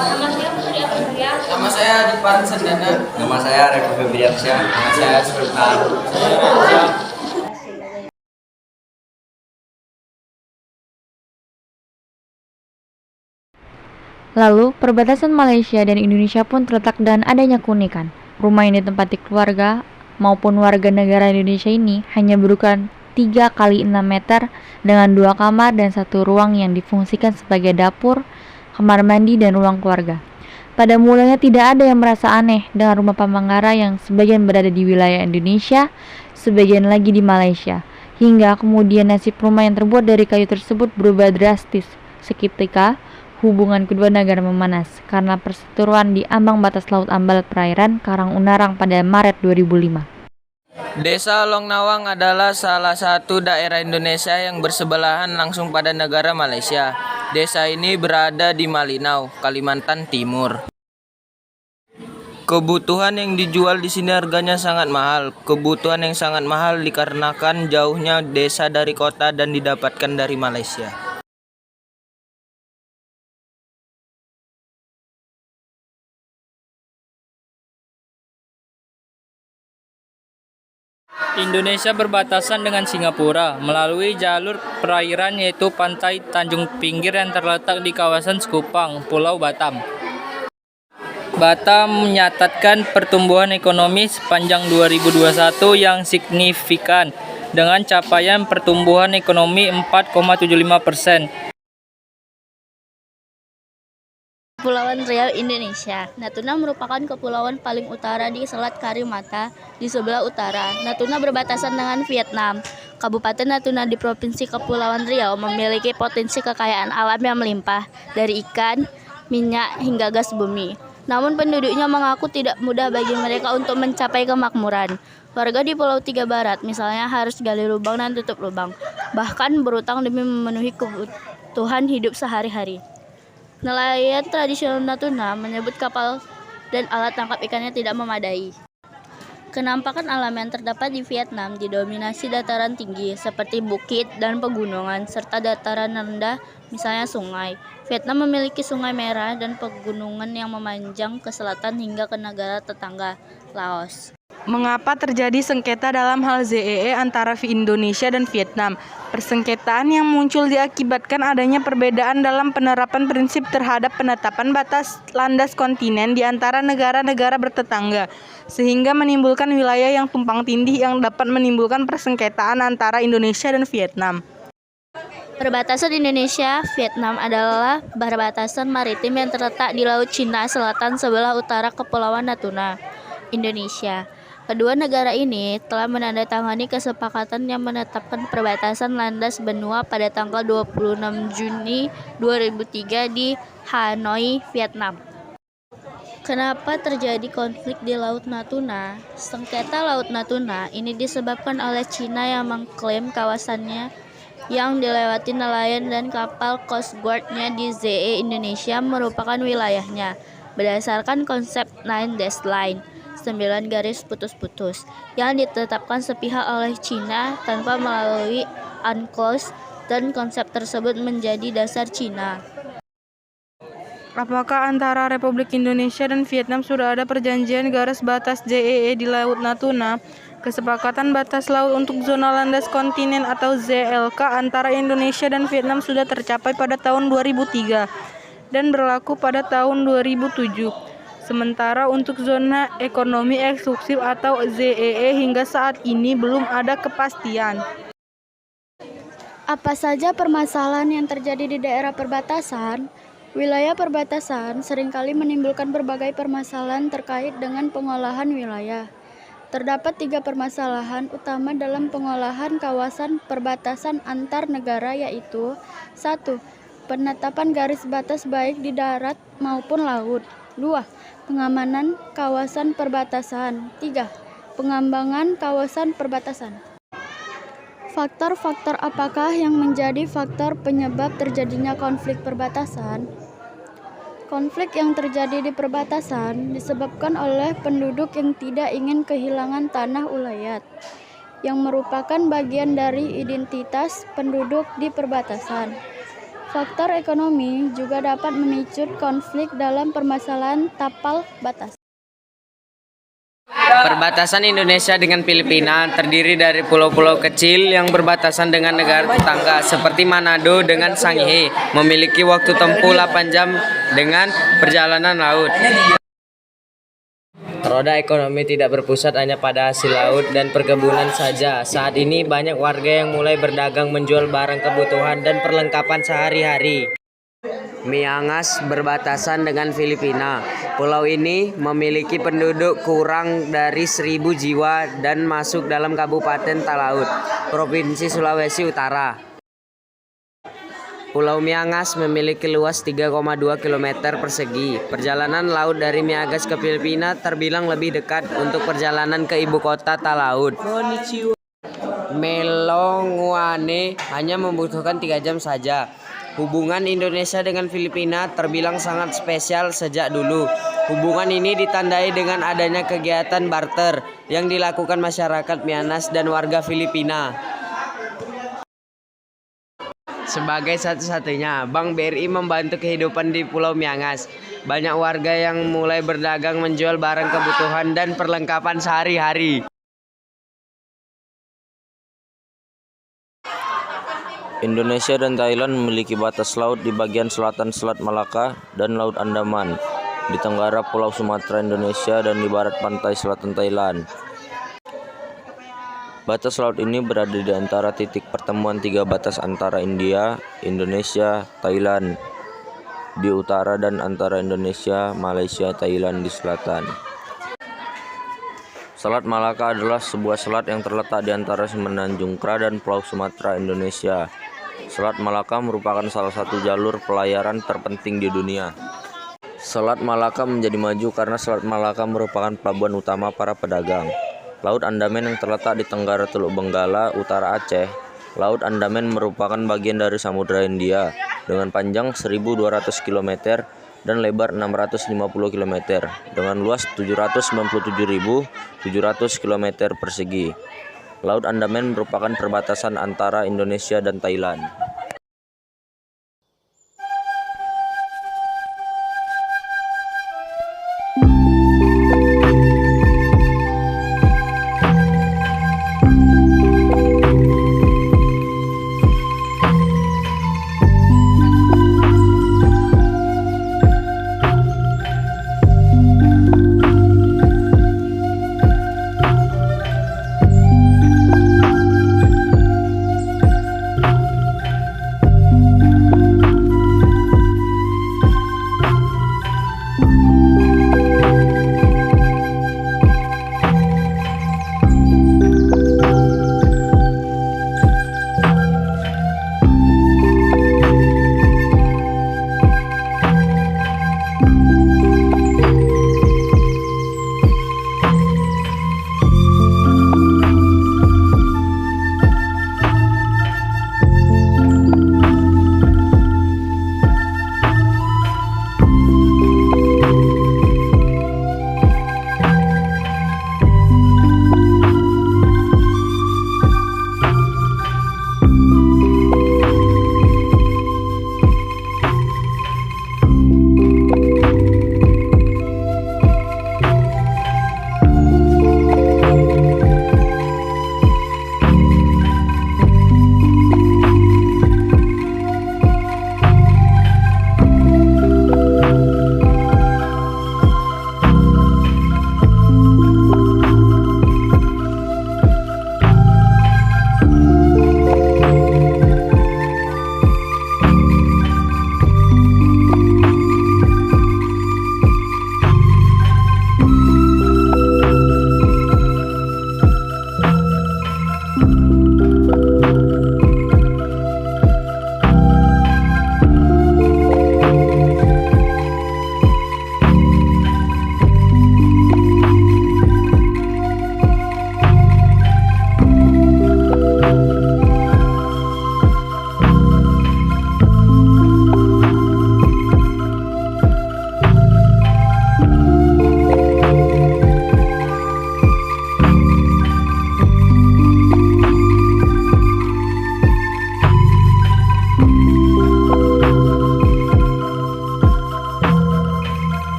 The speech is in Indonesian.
Nama saya Dipan Sendana. Nama saya Reko Febriansyah. Nama saya Sultan. Lalu, perbatasan Malaysia dan Indonesia pun terletak dan adanya keunikan. Rumah yang ditempati keluarga maupun warga negara Indonesia ini hanya berukuran 3 kali 6 meter dengan 2 kamar dan 1 ruang yang difungsikan sebagai dapur, kamar mandi, dan ruang keluarga. Pada mulanya tidak ada yang merasa aneh dengan rumah Pamanggara yang sebagian berada di wilayah Indonesia, sebagian lagi di Malaysia. Hingga kemudian nasib rumah yang terbuat dari kayu tersebut berubah drastis. Seketika, hubungan kedua negara memanas karena perseteruan di ambang batas Laut Ambal perairan Karang Unarang pada Maret 2005. Desa Long Nawang adalah salah satu daerah Indonesia yang bersebelahan langsung pada negara Malaysia. Desa ini berada di Malinau, Kalimantan Timur. Kebutuhan yang dijual di sini harganya sangat mahal. Kebutuhan yang sangat mahal dikarenakan jauhnya desa dari kota dan didapatkan dari Malaysia. Indonesia berbatasan dengan Singapura melalui jalur perairan yaitu Pantai Tanjung Pinggir yang terletak di kawasan Sekupang, Pulau Batam. Batam menyatatkan pertumbuhan ekonomi sepanjang 2021 yang signifikan dengan capaian pertumbuhan ekonomi 4,75%. Kepulauan Riau, Indonesia. Natuna merupakan kepulauan paling utara di Selat Karimata di sebelah utara. Natuna berbatasan dengan Vietnam. Kabupaten Natuna di Provinsi Kepulauan Riau memiliki potensi kekayaan alam yang melimpah, dari ikan, minyak, hingga gas bumi. Namun penduduknya mengaku tidak mudah bagi mereka untuk mencapai kemakmuran. Warga di Pulau Tiga Barat misalnya harus gali lubang dan tutup lubang, bahkan berutang demi memenuhi kebutuhan hidup sehari-hari. Nelayan tradisional Natuna menyebut kapal dan alat tangkap ikannya tidak memadai. Kenampakan alam yang terdapat di Vietnam didominasi dataran tinggi seperti bukit dan pegunungan serta dataran rendah misalnya sungai. Vietnam memiliki Sungai Merah dan pegunungan yang memanjang ke selatan hingga ke negara tetangga Laos. Mengapa terjadi sengketa dalam hal ZEE antara Indonesia dan Vietnam? Persengketaan yang muncul diakibatkan adanya perbedaan dalam penerapan prinsip terhadap penetapan batas landas kontinen di antara negara-negara bertetangga, sehingga menimbulkan wilayah yang tumpang tindih yang dapat menimbulkan persengketaan antara Indonesia dan Vietnam. Perbatasan Indonesia-Vietnam adalah perbatasan maritim yang terletak di Laut Cina Selatan sebelah utara Kepulauan Natuna, Indonesia. Kedua negara ini telah menandatangani kesepakatan yang menetapkan perbatasan landas benua pada tanggal 26 Juni 2003 di Hanoi, Vietnam. Kenapa terjadi konflik di Laut Natuna? Sengketa Laut Natuna ini disebabkan oleh Cina yang mengklaim kawasannya yang dilewati nelayan dan kapal Coast Guard-nya di ZEE Indonesia merupakan wilayahnya, berdasarkan konsep 9 dash line. 9 garis putus-putus yang ditetapkan sepihak oleh Cina tanpa melalui UNCLOS, dan konsep tersebut menjadi dasar Cina. Apakah antara Republik Indonesia dan Vietnam sudah ada perjanjian garis batas ZEE di Laut Natuna? Kesepakatan batas laut untuk zona landas kontinen atau ZLK antara Indonesia dan Vietnam sudah tercapai pada tahun 2003 dan berlaku pada tahun 2007. Sementara untuk zona ekonomi eksklusif atau ZEE hingga saat ini belum ada kepastian. Apa saja permasalahan yang terjadi di daerah perbatasan? Wilayah perbatasan seringkali menimbulkan berbagai permasalahan terkait dengan pengolahan wilayah. Terdapat 3 permasalahan utama dalam pengolahan kawasan perbatasan antar negara, yaitu 1. Penetapan garis batas baik di darat maupun laut. 2. Pengamanan kawasan perbatasan. 3. Pengembangan kawasan perbatasan. Faktor-faktor apakah yang menjadi faktor penyebab terjadinya konflik perbatasan? Konflik yang terjadi di perbatasan disebabkan oleh penduduk yang tidak ingin kehilangan tanah ulayat, yang merupakan bagian dari identitas penduduk di perbatasan. Faktor ekonomi juga dapat memicu konflik dalam permasalahan tapal batas. Perbatasan Indonesia dengan Filipina terdiri dari pulau-pulau kecil yang berbatasan dengan negara tetangga seperti Manado dengan Sangihe, memiliki waktu tempuh 8 jam dengan perjalanan laut. Roda ekonomi tidak berpusat hanya pada hasil laut dan perkebunan saja. Saat ini banyak warga yang mulai berdagang menjual barang kebutuhan dan perlengkapan sehari-hari. Miangas berbatasan dengan Filipina. Pulau ini memiliki penduduk kurang dari 1.000 jiwa dan masuk dalam Kabupaten Talaut, Provinsi Sulawesi Utara. Pulau Miangas memiliki luas 3,2 km persegi. Perjalanan laut dari Miangas ke Filipina terbilang lebih dekat untuk perjalanan ke ibu kota Talaut. Melonguane hanya membutuhkan 3 jam saja. Hubungan Indonesia dengan Filipina terbilang sangat spesial sejak dulu. Hubungan ini ditandai dengan adanya kegiatan barter yang dilakukan masyarakat Miangas dan warga Filipina. Sebagai satu-satunya, Bank BRI membantu kehidupan di Pulau Miangas. Banyak warga yang mulai berdagang menjual barang kebutuhan dan perlengkapan sehari-hari. Indonesia dan Thailand memiliki batas laut di bagian selatan Selat Malaka dan Laut Andaman, di tenggara Pulau Sumatera Indonesia dan di barat pantai selatan Thailand. Batas laut ini berada di antara titik pertemuan 3 batas antara India, Indonesia, Thailand di utara dan antara Indonesia, Malaysia, Thailand di selatan. Selat Malaka adalah sebuah selat yang terletak di antara Semenanjung Kra dan Pulau Sumatera, Indonesia. Selat Malaka merupakan salah satu jalur pelayaran terpenting di dunia. Selat Malaka menjadi maju karena Selat Malaka merupakan pelabuhan utama para pedagang. Laut Andaman yang terletak di tenggara Teluk Benggala, utara Aceh. Laut Andaman merupakan bagian dari Samudra Hindia dengan panjang 1.200 km dan lebar 650 km dengan luas 797.700 km persegi. Laut Andaman merupakan perbatasan antara Indonesia dan Thailand.